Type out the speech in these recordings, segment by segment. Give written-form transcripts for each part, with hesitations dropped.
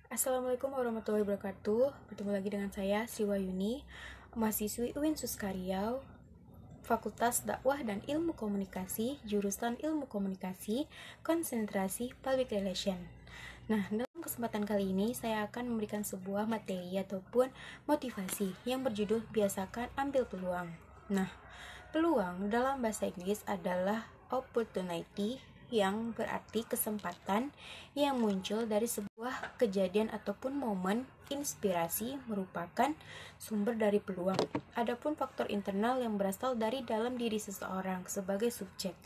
Assalamualaikum warahmatullahi wabarakatuh. Bertemu lagi dengan saya, Sri Wayuni, mahasiswi UIN Suskariau, Fakultas Dakwah dan Ilmu Komunikasi, jurusan Ilmu Komunikasi, konsentrasi Public Relation. Nah, dalam kesempatan kali ini saya akan memberikan sebuah materi ataupun motivasi yang berjudul Biasakan Ambil Peluang. Nah, peluang dalam bahasa Inggris adalah opportunity, yang berarti kesempatan yang muncul dari sebuah kejadian ataupun momen inspirasi merupakan sumber dari peluang. Adapun faktor internal yang berasal dari dalam diri seseorang sebagai subjek.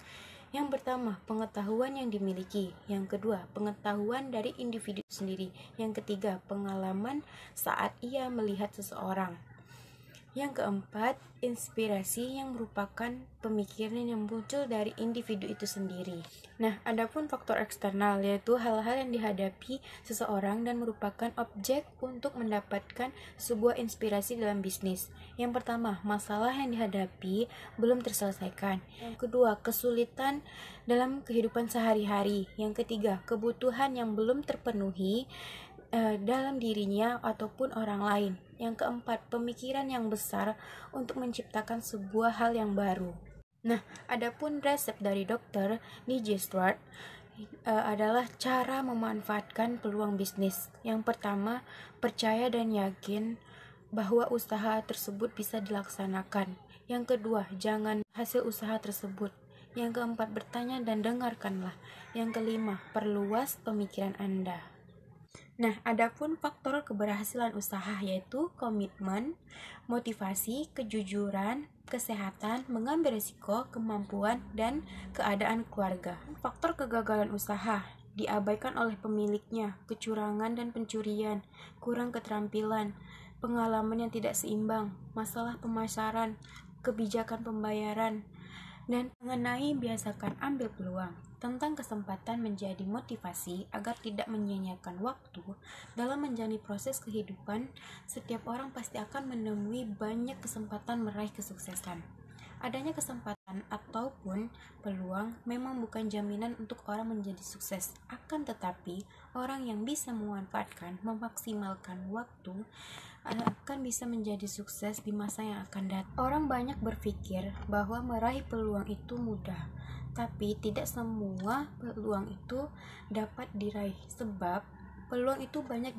Yang pertama, pengetahuan yang dimiliki. Yang kedua, pengetahuan dari individu sendiri. Yang ketiga, pengalaman saat ia melihat seseorang. Yang keempat, inspirasi yang merupakan pemikiran yang muncul dari individu itu sendiri. Nah, adapun faktor eksternal yaitu hal-hal yang dihadapi seseorang dan merupakan objek untuk mendapatkan sebuah inspirasi dalam bisnis. Yang pertama, masalah yang dihadapi belum terselesaikan. Yang kedua, kesulitan dalam kehidupan sehari-hari. Yang ketiga, kebutuhan yang belum terpenuhi dalam dirinya ataupun orang lain. Yang keempat, pemikiran yang besar untuk menciptakan sebuah hal yang baru. Nah, adapun resep dari Dr. Niji Stewart adalah cara memanfaatkan peluang bisnis. Yang pertama, percaya dan yakin bahwa usaha tersebut bisa dilaksanakan. Yang kedua, jangan hasil usaha tersebut. Yang keempat, bertanya dan dengarkanlah. Yang kelima, perluas pemikiran Anda. Nah, adapun faktor keberhasilan usaha yaitu komitmen, motivasi, kejujuran, kesehatan, mengambil risiko, kemampuan, dan keadaan keluarga. Faktor kegagalan usaha diabaikan oleh pemiliknya, kecurangan dan pencurian, kurang keterampilan, pengalaman yang tidak seimbang, masalah pemasaran, kebijakan pembayaran, dan mengenai biasakan ambil peluang. Tentang kesempatan menjadi motivasi agar tidak menyia-nyiakan waktu dalam menjalani proses kehidupan. Setiap orang pasti akan menemui banyak kesempatan meraih kesuksesan. Adanya kesempatan ataupun peluang memang bukan jaminan untuk orang menjadi sukses. Akan tetapi, orang yang bisa memanfaatkan, memaksimalkan waktu akan bisa menjadi sukses di masa yang akan datang. Orang banyak berpikir bahwa meraih peluang itu mudah, tapi tidak semua peluang itu dapat diraih, sebab peluang itu banyak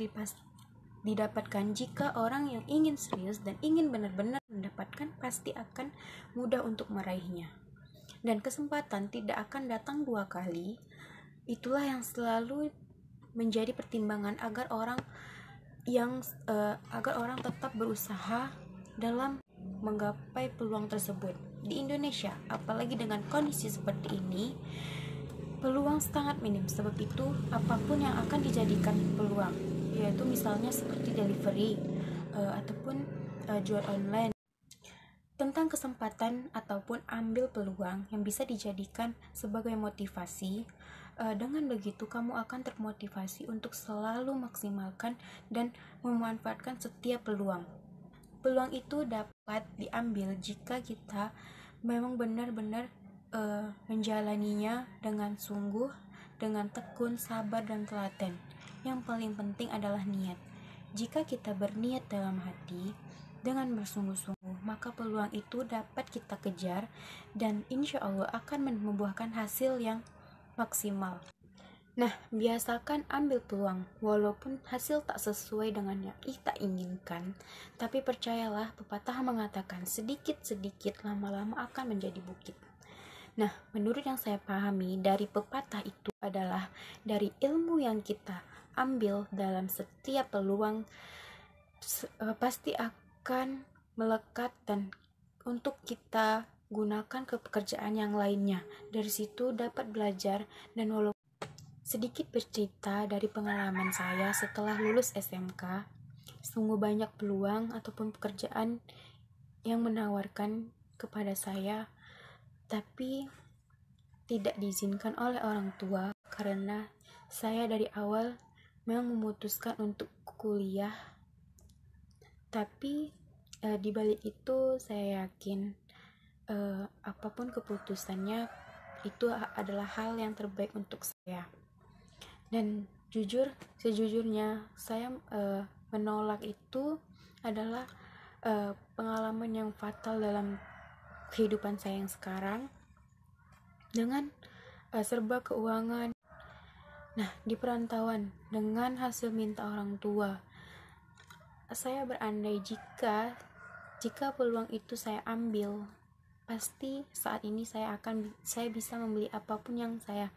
didapatkan jika orang yang ingin serius dan ingin benar-benar mendapatkan pasti akan mudah untuk meraihnya. Dan kesempatan tidak akan datang dua kali. Itulah yang selalu menjadi pertimbangan agar orang tetap berusaha dalam menggapai peluang tersebut. Di Indonesia, apalagi dengan kondisi seperti ini, peluang sangat minim. Sebab itu, apapun yang akan dijadikan peluang, yaitu misalnya seperti delivery ataupun jual online. Tentang kesempatan ataupun ambil peluang yang bisa dijadikan sebagai motivasi. Dengan begitu kamu akan termotivasi untuk selalu maksimalkan dan memanfaatkan setiap peluang. Peluang itu dapat diambil jika kita memang benar-benar menjalaninya dengan sungguh, dengan tekun, sabar, dan telaten. Yang paling penting adalah niat. Jika kita berniat dalam hati dengan bersungguh-sungguh, maka peluang itu dapat kita kejar dan insya Allah akan membuahkan hasil yang maksimal. Nah, biasakan ambil peluang walaupun hasil tak sesuai dengan yang kita inginkan, tapi percayalah, pepatah mengatakan sedikit-sedikit lama-lama akan menjadi bukit. Nah, menurut yang saya pahami dari pepatah itu adalah dari ilmu yang kita ambil dalam setiap peluang pasti akan melekat dan untuk kita gunakan ke pekerjaan yang lainnya. Dari situ dapat belajar. Dan walaupun sedikit bercerita dari pengalaman saya setelah lulus SMK, sungguh banyak peluang ataupun pekerjaan yang menawarkan kepada saya, tapi tidak diizinkan oleh orang tua karena saya dari awal memang memutuskan untuk kuliah. Tapi di balik itu saya yakin apapun keputusannya itu adalah hal yang terbaik untuk saya. Dan Jujur, sejujurnya saya menolak itu adalah pengalaman yang fatal dalam kehidupan saya yang sekarang, dengan serba keuangan. Nah, di perantauan dengan hasil minta orang tua, saya berandai jika peluang itu saya ambil, pasti saat ini saya bisa membeli apapun yang saya.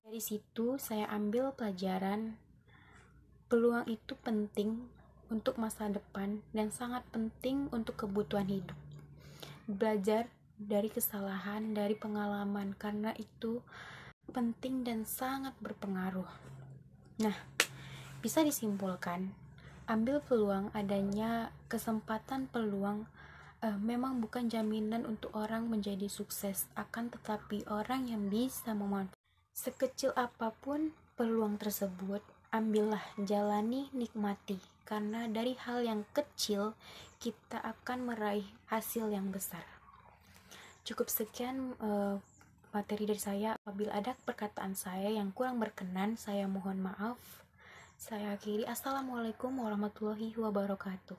Dari situ saya ambil pelajaran, peluang itu penting untuk masa depan dan sangat penting untuk kebutuhan hidup. Belajar dari kesalahan, dari pengalaman, karena itu penting dan sangat berpengaruh. Nah, bisa disimpulkan, ambil peluang, adanya kesempatan peluang memang bukan jaminan untuk orang menjadi sukses, akan tetapi orang yang bisa memanfaatkan sekecil apapun peluang tersebut, ambillah, jalani, nikmati, karena dari hal yang kecil kita akan meraih hasil yang besar. Cukup sekian materi dari saya. Apabila ada perkataan saya yang kurang berkenan, saya mohon maaf. Saya akhiri. Assalamualaikum warahmatullahi wabarakatuh.